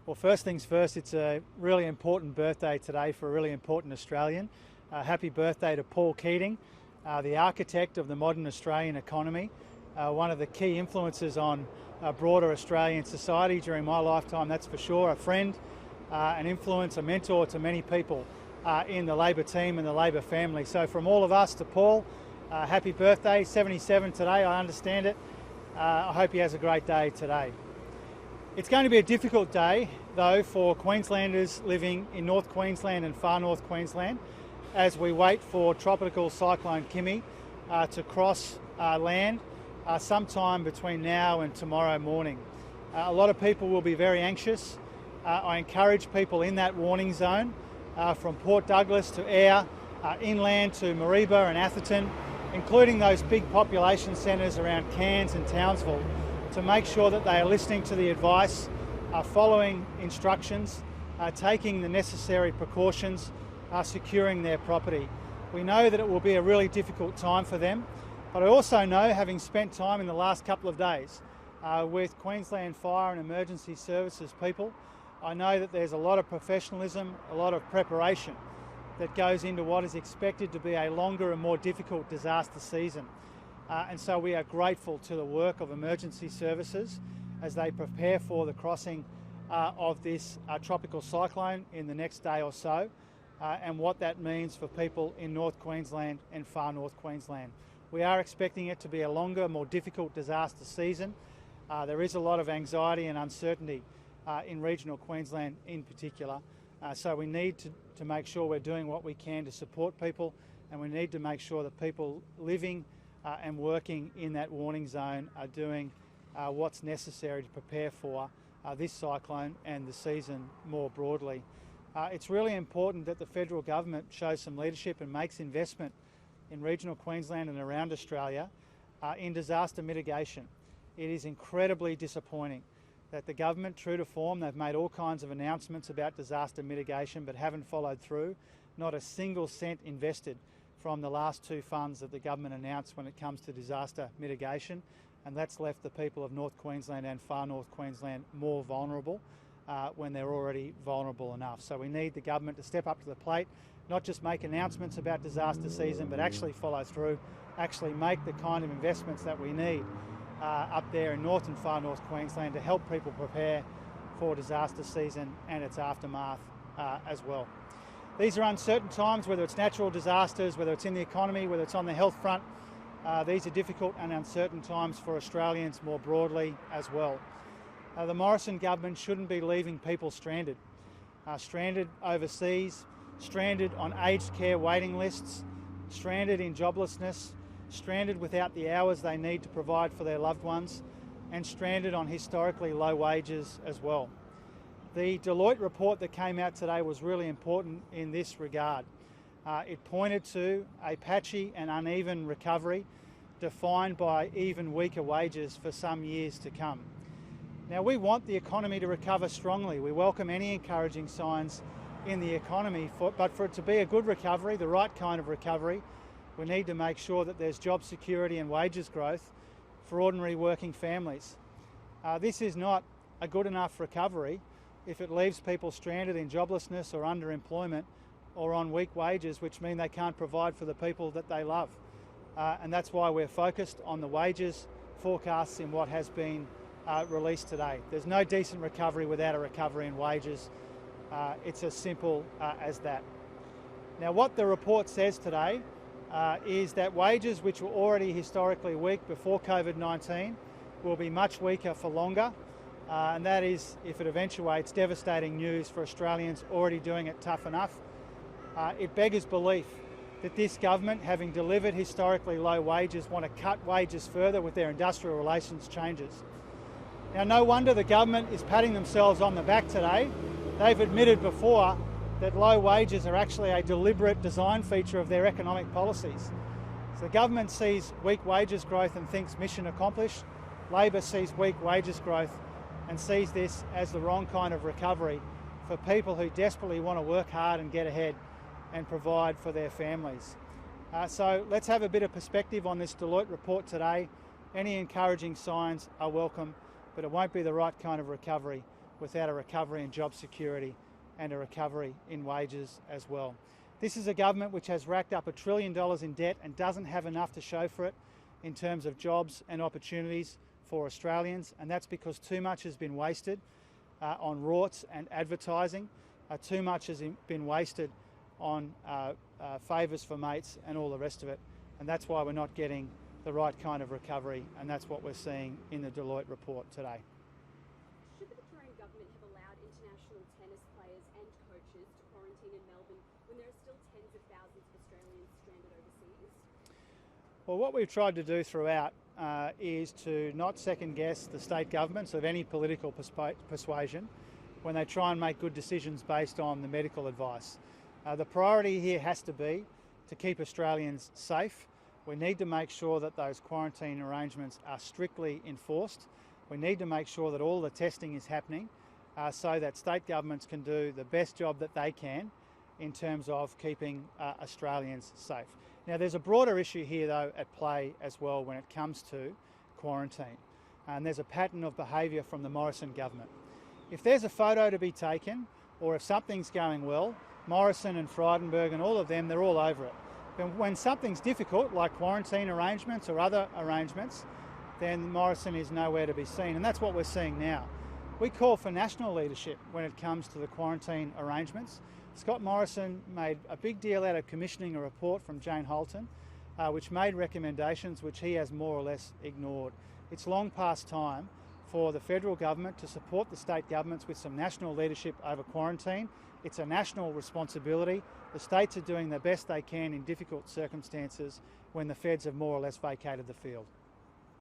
Well, first things first, it's a really important birthday today for a really important Australian. Happy birthday to Paul Keating, the architect of the modern Australian economy, one of the key influences on broader Australian society during my lifetime, that's for sure. A friend, an influence, a mentor to many people in the Labor team and the Labor family. So from all of us to Paul, happy birthday, 77 today, I understand it. I hope he has a great day today. It's going to be a difficult day, though, for Queenslanders living in North Queensland and Far North Queensland as we wait for tropical cyclone Kimi to cross land sometime between now and tomorrow morning. A lot of people will be very anxious. I encourage people in that warning zone from Port Douglas to Ayr, inland to Mareeba and Atherton, including those big population centres around Cairns and Townsville, to make sure that they are listening to the advice, following instructions, taking the necessary precautions, securing their property. We know that it will be a really difficult time for them, but I also know, having spent time in the last couple of days with Queensland Fire and Emergency Services people, I know that there's a lot of professionalism, a lot of preparation that goes into what is expected to be a longer and more difficult disaster season. And so we are grateful to the work of emergency services as they prepare for the crossing of this tropical cyclone in the next day or so, and what that means for people in North Queensland and Far North Queensland. We are expecting it to be a longer, more difficult disaster season. There is a lot of anxiety and uncertainty in regional Queensland in particular. So we need to make sure we're doing what we can to support people, and we need to make sure that people living and working in that warning zone are doing what's necessary to prepare for this cyclone and the season more broadly. It's really important that the federal government shows some leadership and makes investment in regional Queensland and around Australia in disaster mitigation. It is incredibly disappointing that the government, true to form, they've made all kinds of announcements about disaster mitigation but haven't followed through. Not a single cent invested from the last two funds that the government announced when it comes to disaster mitigation, and that's left the people of North Queensland and Far North Queensland more vulnerable when they're already vulnerable enough. So we need the government to step up to the plate, not just make announcements about disaster season, but actually follow through, actually make the kind of investments that we need up there in North and Far North Queensland to help people prepare for disaster season and its aftermath as well. These are uncertain times, whether it's natural disasters, whether it's in the economy, whether it's on the health front. These are difficult and uncertain times for Australians more broadly as well. The Morrison government shouldn't be leaving people stranded. Stranded overseas, stranded on aged care waiting lists, stranded in joblessness, stranded without the hours they need to provide for their loved ones, and stranded on historically low wages as well. The Deloitte report that came out today was really important in this regard. It pointed to a patchy and uneven recovery defined by even weaker wages for some years to come. Now, we want the economy to recover strongly. We welcome any encouraging signs in the economy, but for it to be a good recovery, the right kind of recovery, we need to make sure that there's job security and wages growth for ordinary working families. This is not a good enough recovery if it leaves people stranded in joblessness or underemployment or on weak wages, which mean they can't provide for the people that they love. And that's why we're focused on the wages forecasts in what has been released today. There's no decent recovery without a recovery in wages. It's as simple as that. Now, what the report says today is that wages, which were already historically weak before COVID-19, will be much weaker for longer. And that is, if it eventuates, devastating news for Australians already doing it tough enough. It beggars belief that this government, having delivered historically low wages, want to cut wages further with their industrial relations changes. Now, no wonder the government is patting themselves on the back today. They've admitted before that low wages are actually a deliberate design feature of their economic policies. So the government sees weak wages growth and thinks mission accomplished. Labor sees weak wages growth and sees this as the wrong kind of recovery for people who desperately want to work hard and get ahead and provide for their families. So let's have a bit of perspective on this Deloitte report today. Any encouraging signs are welcome, but it won't be the right kind of recovery without a recovery in job security and a recovery in wages as well. This is a government which has racked up $1 trillion in debt and doesn't have enough to show for it in terms of jobs and opportunities for Australians, and that's because too much has been wasted on rorts and advertising. Too much has been wasted on favours for mates and all the rest of it, and that's why we're not getting the right kind of recovery, and that's what we're seeing in the Deloitte report today. Should the Victorian government have allowed international tennis players and coaches to quarantine in Melbourne when there are still tens of thousands of Australians stranded overseas? Well, what we've tried to do throughout is to not second guess the state governments of any political persuasion when they try and make good decisions based on the medical advice. The priority here has to be to keep Australians safe. We need to make sure that those quarantine arrangements are strictly enforced. We need to make sure that all the testing is happening so that state governments can do the best job that they can in terms of keeping Australians safe. Now, there's a broader issue here, though, at play as well when it comes to quarantine. And there's a pattern of behaviour from the Morrison government. If there's a photo to be taken, or if something's going well, Morrison and Frydenberg and all of them, they're all over it. But when something's difficult, like quarantine arrangements or other arrangements, then Morrison is nowhere to be seen. And that's what we're seeing now. We call for national leadership when it comes to the quarantine arrangements. Scott Morrison made a big deal out of commissioning a report from Jane Holton, which made recommendations which he has more or less ignored. It's long past time for the federal government to support the state governments with some national leadership over quarantine. It's a national responsibility. The states are doing the best they can in difficult circumstances when the feds have more or less vacated the field.